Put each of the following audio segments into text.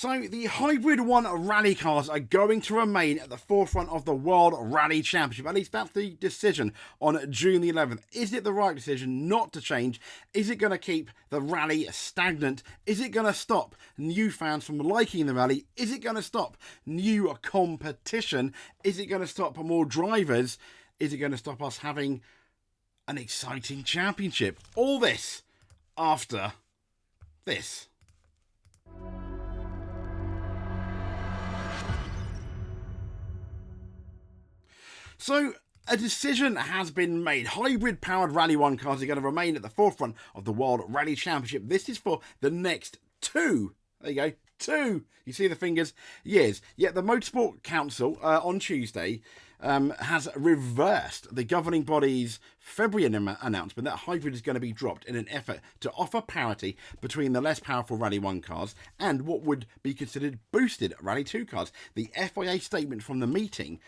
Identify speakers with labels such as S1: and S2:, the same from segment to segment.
S1: So the Hybrid 1 rally cars are going to remain at the forefront of the World Rally Championship. At least that's the decision on June the 11th. Is it the right decision not to change? Is it going to keep the rally stagnant? Is it going to stop new fans from liking the rally? Is it going to stop new competition? Is it going to stop more drivers? Is it going to stop us having an exciting championship? All this after this. So, a decision has been made. Hybrid-powered Rally 1 cars are going to remain at the forefront of the World Rally Championship. This is for the next two. There you go. 2. You see the fingers? Years. Yet the Motorsport Council on Tuesday has reversed the governing body's February announcement that hybrid is going to be dropped in an effort to offer parity between the less powerful Rally 1 cars and what would be considered boosted Rally 2 cars. The FIA statement from the meeting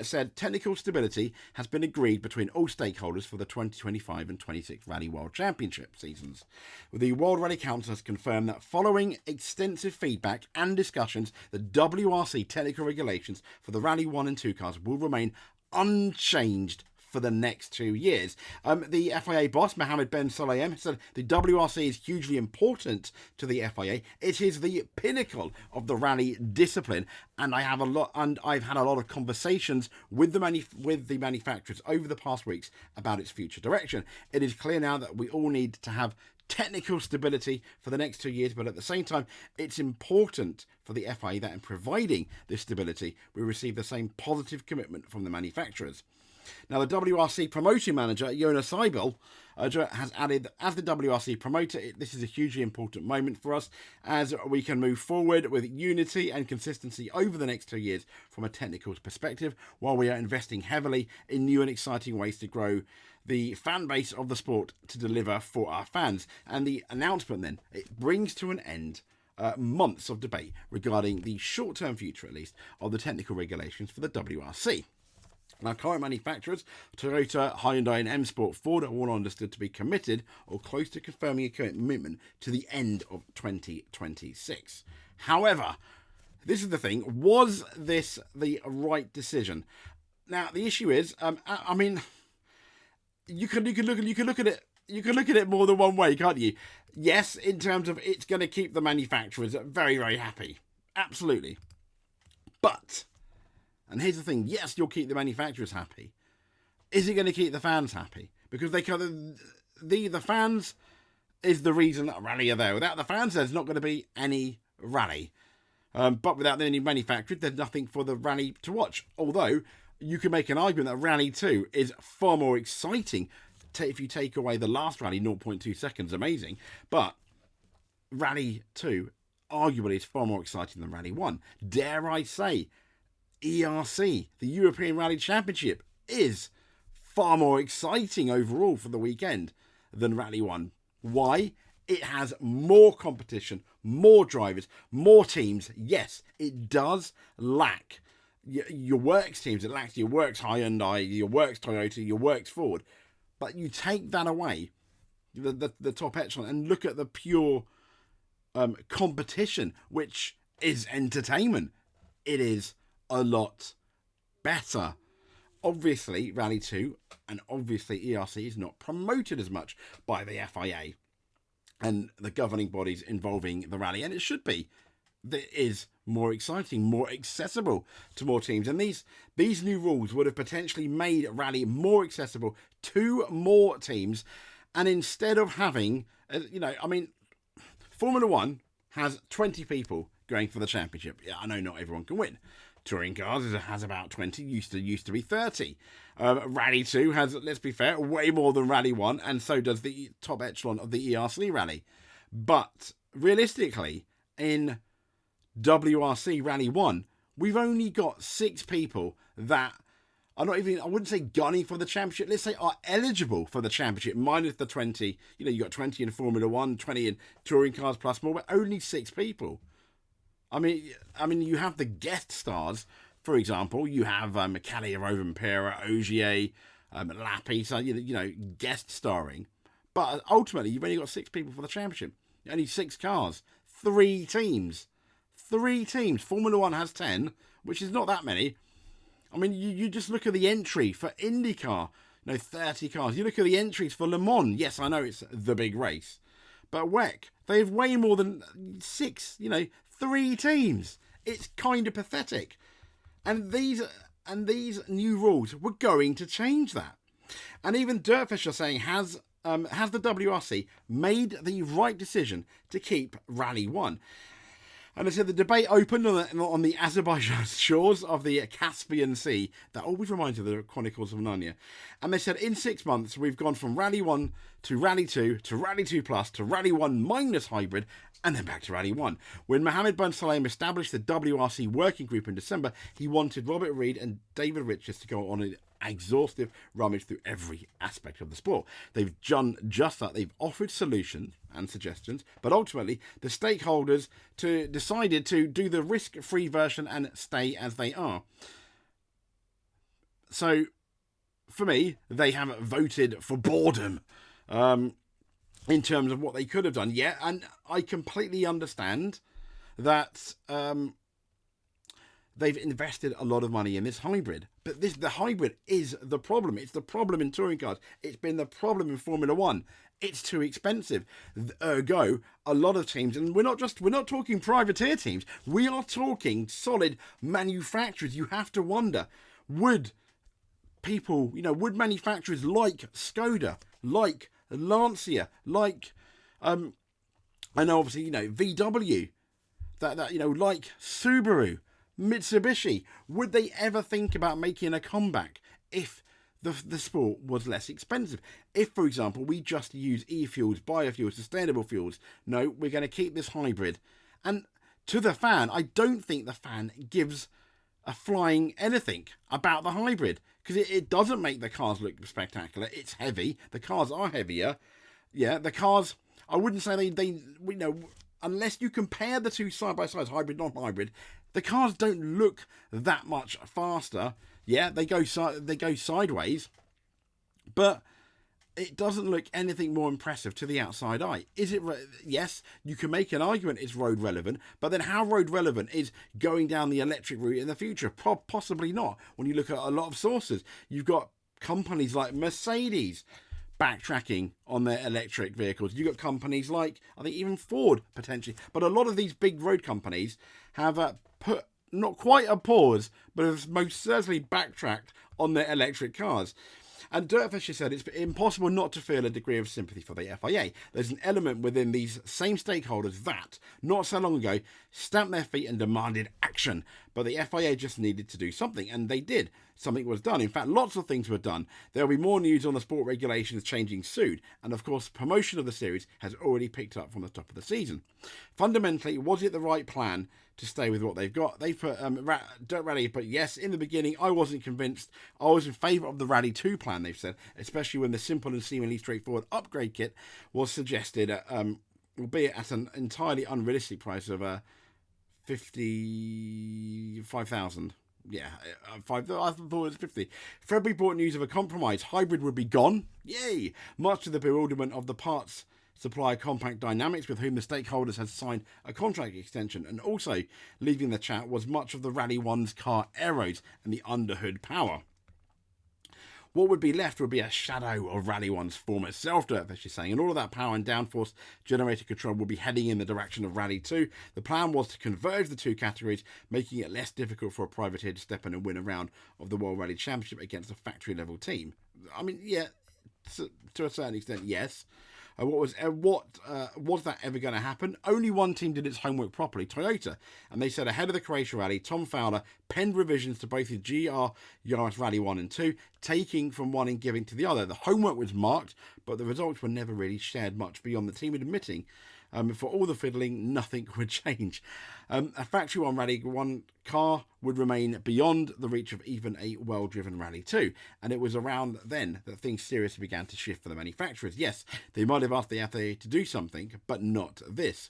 S1: said technical stability has been agreed between all stakeholders for the 2025 and 26 Rally World Championship seasons. The World Rally Council has confirmed that following extensive feedback and discussions, the WRC technical regulations for the Rally 1 and 2 cars will remain unchanged for the next 2 years. The FIA boss, Mohammed Ben Sulayem, said the WRC is hugely important to the FIA. It is the pinnacle of the rally discipline, and I've had a lot of conversations with the manufacturers over the past weeks about its future direction. It is clear now that we all need to have technical stability for the next 2 years, but at the same time, it's important for the FIA that in providing this stability, we receive the same positive commitment from the manufacturers. Now, the WRC promotion manager, Jonas Seibel, has added, as the WRC promoter, this is a hugely important moment for us as we can move forward with unity and consistency over the next 2 years from a technical perspective, while we are investing heavily in new and exciting ways to grow the fan base of the sport to deliver for our fans. And the announcement then, it brings to an end months of debate regarding the short-term future, at least, of the technical regulations for the WRC. Now, current manufacturers, Toyota, Hyundai and M Sport Ford are all understood to be committed or close to confirming a commitment to the end of 2026. However, this is the thing, was this the right decision? Now, the issue is, you can look at it more than one way, can't you? Yes, in terms of it's going to keep the manufacturers very, very happy. Absolutely. But, and here's the thing, yes, you'll keep the manufacturers happy. Is it going to keep the fans happy? Because the fans is the reason that rally are there. Without the fans, there's not going to be any rally. But without any manufacturers, there's nothing for the rally to watch. Although, you can make an argument that Rally 2 is far more exciting if you take away the last rally, 0.2 seconds, amazing. But Rally 2 arguably is far more exciting than Rally 1. Dare I say, ERC, the European Rally Championship, is far more exciting overall for the weekend than Rally 1. Why? It has more competition, more drivers, more teams. Yes, it does lack your works teams. It lacks your works Hyundai, your works Toyota, your works Ford. But you take that away, the top echelon, and look at the pure competition, which is entertainment. It is a lot better. Obviously, Rally 2 and obviously ERC is not promoted as much by the FIA and the governing bodies involving the rally, and it should be. That is more exciting, more accessible to more teams. And these new rules would have potentially made rally more accessible to more teams. And instead of having, Formula 1 has 20 people going for the championship. Yeah, I know not everyone can win. Touring cars has about 20, used to be 30. Rally 2 has, let's be fair, way more than Rally 1, and so does the top echelon of the ERC rally. But realistically, in WRC Rally 1, we've only got 6 people that are not even, I wouldn't say gunning for the championship, let's say are eligible for the championship, minus the 20. You got 20 in Formula 1, 20 in touring cars plus more, but only 6 people. I mean, you have the guest stars, for example. You have Macalia, Rovanpera, Ogier, Lappi, so, guest starring. But ultimately, you've only got 6 people for the championship. Only 6 cars, 3 teams. 3 teams. Formula One has 10, which is not that many. I mean, you just look at the entry for IndyCar, 30 cars. You look at the entries for Le Mans. Yes, I know it's the big race. But WEC, they have way more than 6, 3 teams. It's kind of pathetic. And these new rules were going to change that. And even Dirtfish are saying, has the WRC made the right decision to keep Rally 1? And they said the debate opened on the Azerbaijan shores of the Caspian Sea. That always reminds you of the Chronicles of Narnia. And they said, in 6 months, we've gone from Rally 1 to Rally 2 to Rally 2 Plus to Rally 1 minus hybrid, and then back to Rally 1. When Mohammed bin Salem established the WRC working group in December, he wanted Robert Reed and David Richards to go on an exhaustive rummage through every aspect of the sport. They've done just that. They've offered solutions and suggestions, but ultimately the stakeholders decided to do the risk-free version and stay as they are. So, for me, they have voted for boredom in terms of what they could have done. Yeah, and I completely understand that they've invested a lot of money in this hybrid. But the hybrid is the problem. It's the problem in touring cars. It's been the problem in Formula One. It's too expensive. Ergo, a lot of teams, and we're not talking privateer teams. We are talking solid manufacturers. You have to wonder, would manufacturers like Skoda, like Lancia, like I know obviously VW, that like Subaru, Mitsubishi, would they ever think about making a comeback if the sport was less expensive? If, for example, we just use e-fuels, biofuels, sustainable fuels, no, we're going to keep this hybrid. And to the fan, I don't think the fan gives a flying anything about the hybrid, because it doesn't make the cars look spectacular. It's heavy. The cars are heavier. Yeah, the cars, I wouldn't say they unless you compare the two side by side, hybrid, non-hybrid, the cars don't look that much faster. Yeah, they go sideways, but it doesn't look anything more impressive to the outside eye. Is it? Yes, you can make an argument it's road relevant, but then how road relevant is going down the electric route in the future? Possibly not. When you look at a lot of sources, you've got companies like Mercedes backtracking on their electric vehicles. You've got companies like, I think, even Ford potentially, but a lot of these big road companies have put not quite a pause, but have most certainly backtracked on their electric cars. And Dirtfisher said it's impossible not to feel a degree of sympathy for the FIA. There's an element within these same stakeholders that, not so long ago, stamped their feet and demanded action. But the FIA just needed to do something, and they did. Something was done. In fact, lots of things were done. There will be more news on the sport regulations changing soon. And of course, promotion of the series has already picked up from the top of the season. Fundamentally, was it the right plan to stay with what they've got? They put Dirt Rally, but yes, in the beginning, I wasn't convinced. I was in favour of the Rally 2 plan, they've said, especially when the simple and seemingly straightforward upgrade kit was suggested, albeit at an entirely unrealistic price of 55,000. Yeah, I thought it was 50. February brought news of a compromise. Hybrid would be gone. Yay! Much to the bewilderment of the parts supplier Compact Dynamics, with whom the stakeholders had signed a contract extension. And also leaving the chat was much of the Rally 1's car aeros and the underhood power. What would be left would be a shadow of Rally 1's former self, Dirtfish is saying, and all of that power and downforce generator control will be heading in the direction of Rally 2. The plan was to converge the two categories, making it less difficult for a privateer to step in and win a round of the World Rally Championship against a factory-level team. I mean, yeah, to a certain extent, yes. Was that ever going to happen? Only one team did its homework properly, Toyota, and they said ahead of the Croatia Rally, Tom Fowler penned revisions to both his GR Yaris Rally 1 and 2, taking from one and giving to the other. The homework was marked, but the results were never really shared much beyond the team admitting for all the fiddling, nothing would change. A factory 1 Rally 1 car would remain beyond the reach of even a well-driven Rally 2. And it was around then that things seriously began to shift for the manufacturers. Yes, they might have asked the FIA to do something, but not this.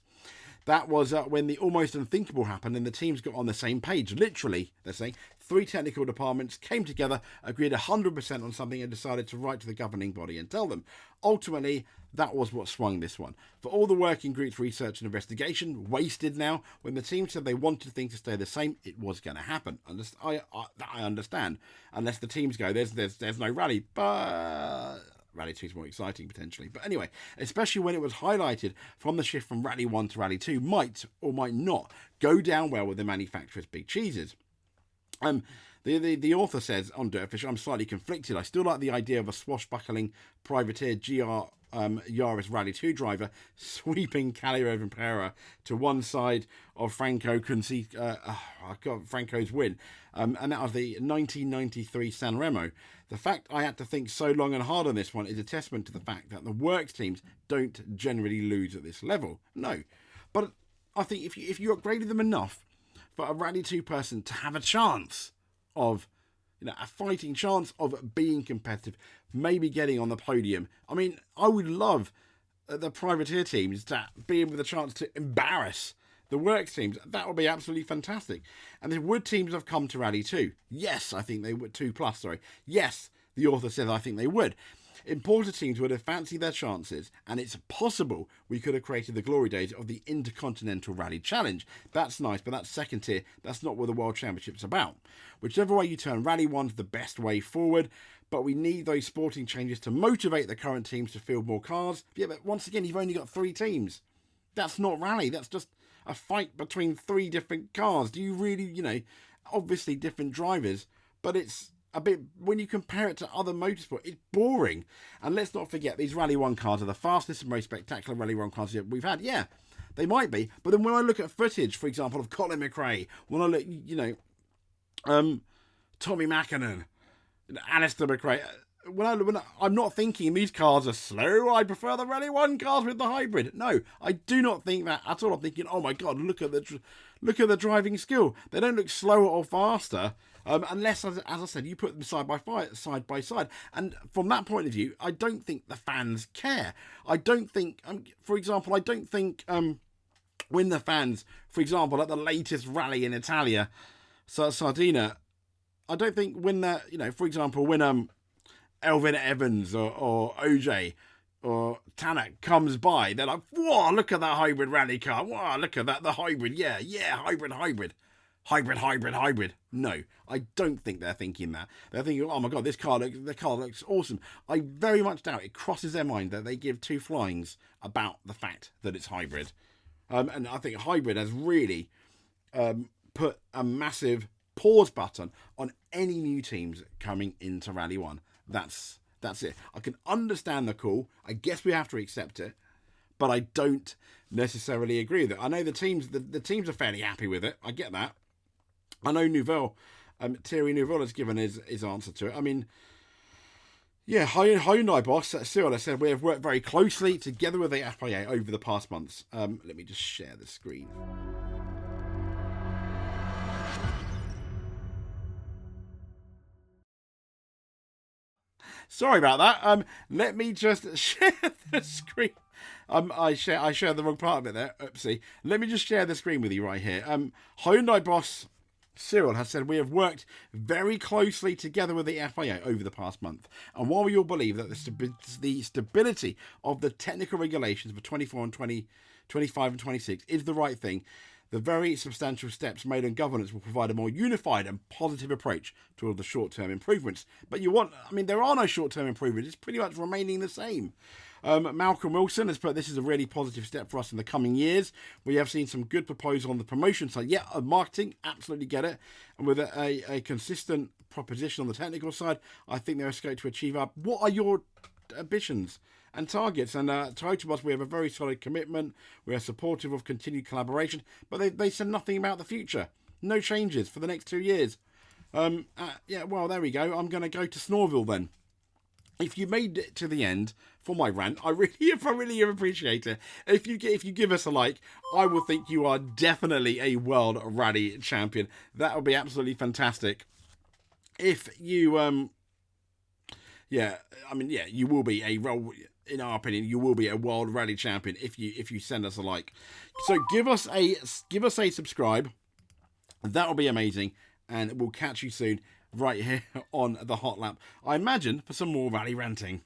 S1: That was when the almost unthinkable happened and the teams got on the same page. Literally, they're saying, 3 technical departments came together, agreed 100% on something and decided to write to the governing body and tell them. Ultimately, that was what swung this one. For all the working groups, research and investigation, wasted now. When the team said they wanted things to stay the same, it was going to happen. I understand. Unless the teams go, there's no rally, but... Rally 2 is more exciting, potentially. But anyway, especially when it was highlighted from the shift from Rally 1 to Rally 2 might or might not go down well with the manufacturer's big cheeses. The author says on Dirtfish, I'm slightly conflicted. I still like the idea of a swashbuckling privateer Yaris Rally 2 driver sweeping Calio Impera to one side of Franco's win. And that was the 1993 San Remo. The fact I had to think so long and hard on this one is a testament to the fact that the works teams don't generally lose at this level. No. But I think if you upgraded them enough for a Rally 2 person to have a chance of, a fighting chance of being competitive, maybe getting on the podium. I mean, I would love the privateer teams to be with a chance to embarrass the works teams. That would be absolutely fantastic. And the wood teams have come to Rally 2. Yes, I think they would. 2+, sorry. Yes, the author says I think they would. Importer teams would have fancied their chances, and it's possible we could have created the glory days of the Intercontinental Rally Challenge. That's nice, but that's second tier. That's not what the World Championship's about. Whichever way you turn, Rally 1's the best way forward, but we need those sporting changes to motivate the current teams to field more cars. Yeah, but once again, you've only got 3 teams. That's not rally. That's just a fight between 3 different cars. Do you really, obviously different drivers, but it's a bit, when you compare it to other motorsport, it's boring. And let's not forget, these Rally 1 cars are the fastest and most spectacular Rally 1 cars we've had. Yeah, they might be. But then when I look at footage, for example, of Colin McRae, when I look, Tommy Mackinnon, Alistair McRae, when I'm not thinking these cars are slow, I prefer the Rally 1 cars with the hybrid. No, I do not think that at all. I'm thinking, oh my God, look at the driving skill. They don't look slower or faster. Unless, as I said, you put them side by side. And from that point of view, I don't think the fans care. I don't think, for example, when the fans, for example, at the latest rally in Italia, Sardinia, I don't think when for example, when Elvin Evans or OJ or Tanak comes by, they're like, whoa, look at that hybrid rally car. Whoa, look at that, the hybrid. Yeah, hybrid. No, I don't think they're thinking that. They're thinking, oh my God, the car looks awesome. I very much doubt it crosses their mind that they give 2 flyings about the fact that it's hybrid. And I think hybrid has really put a massive pause button on any new teams coming into Rally 1. That's it. I can understand the call. I guess we have to accept it, but I don't necessarily agree with it. I know the teams are fairly happy with it. I get that. I know Thierry Neuville has given his answer to it. I mean, yeah, Hyundai boss Cyril has said we have worked very closely together with the FIA over the past months. Let me just share the screen. Sorry about that. Let me just share the screen. I shared the wrong part of it there. Oopsie. Let me just share the screen with you right here. Hyundai boss Cyril has said we have worked very closely together with the FIA over the past month. And while we all believe that the stability of the technical regulations for 24 and 25 and 26 is the right thing, the very substantial steps made on governance will provide a more unified and positive approach to all the short-term improvements. But there are no short-term improvements. It's pretty much remaining the same. Malcolm Wilson has put, this is a really positive step for us in the coming years. We have seen some good proposals on the promotion side. Yeah, marketing, absolutely get it. And with a consistent proposition on the technical side, I think there is scope to achieve up. What are your ambitions and targets? And to us, we have a very solid commitment. We are supportive of continued collaboration, but they said nothing about the future. No changes for the next 2 years. Yeah, well, there we go. I'm going to go to Snorville then. If you made it to the end for my rant, I really appreciate it. If you give us a like, I will think you are definitely a world rally champion. That would be absolutely fantastic. If you you will be a in our opinion, you will be a World Rally Champion if you send us a like. So give us a subscribe. That will be amazing, and we'll catch you soon right here on the Hot Lap. I imagine for some more rally ranting.